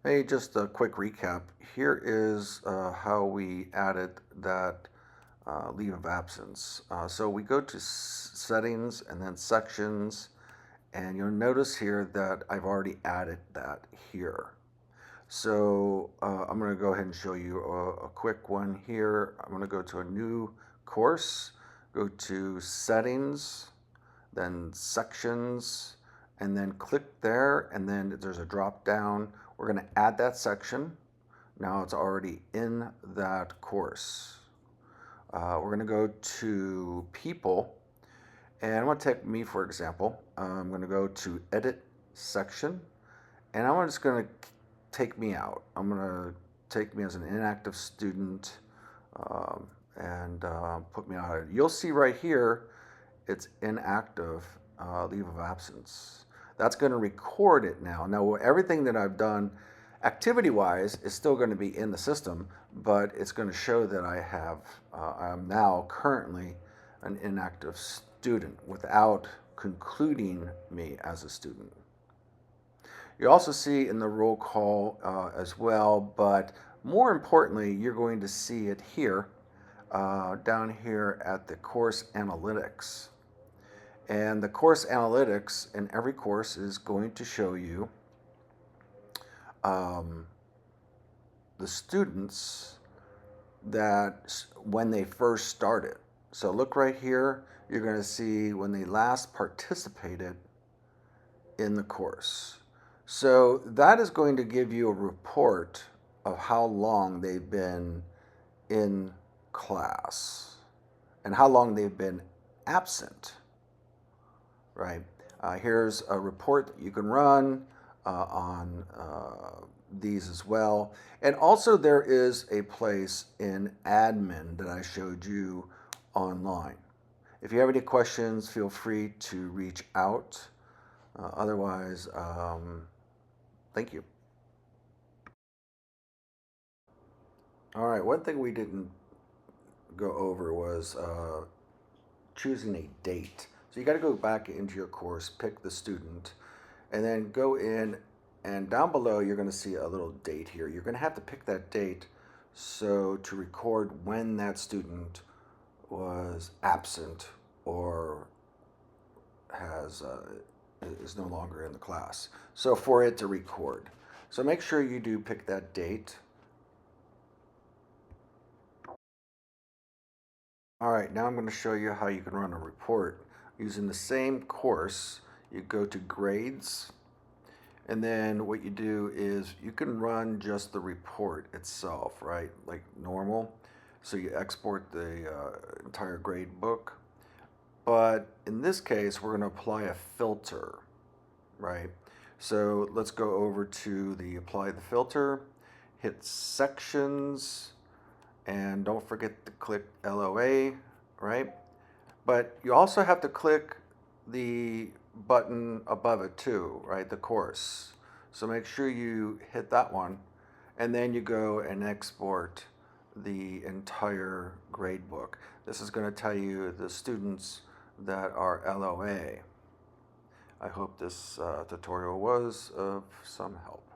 Hey, just a quick recap. Here is how we added that leave of absence. So we go to settings and then sections, and you'll notice here that I've already added that here. So I'm going to go ahead and show you a quick one here. I'm going to go to a new course, go to settings, then sections, and then click there, and then there's a drop down. We're going to add that section. Now it's already in that course. We're going to go to people, and I'm going to take me for example. I'm going to go to edit section, and I'm just going to take me out. I'm going to take me as an inactive student and put me out. You'll see right here it's inactive leave of absence. That's going to record it now. Now, everything that I've done activity-wise is still going to be in the system, but it's going to show that I'm now currently an inactive student without concluding me as a student. You also see in the roll call as well, but more importantly, you're going to see it here, down here at the course analytics. And the course analytics in every course is going to show you um, the students that when they first started. So look right here, you're going to see when they last participated in the course. So that is going to give you a report of how long they've been in class and how long they've been absent, right? Here's a report that you can run on these as well. And also there is a place in admin that I showed you online. If you have any questions, feel free to reach out. Otherwise, thank you. All right, one thing we didn't go over was choosing a date. So you got to go back into your course, pick the student, and then go in, and down below you're going to see a little date here. You're going to have to pick that date so to record when that student was absent or has is no longer in the class. So for it to record. So make sure you do pick that date. All right, now I'm going to show you how you can run a report using the same course. You go to grades, and then what you do is you can run just the report itself, right? Like normal. So you export the entire grade book. But in this case, we're going to apply a filter, right? So let's go over to the apply the filter, hit sections, and don't forget to click LOA, right? But you also have to click the button above it too, right? The course. So make sure you hit that one, and then you go and export the entire grade book. This is going to tell you the students that are LOA. I hope this tutorial was of some help.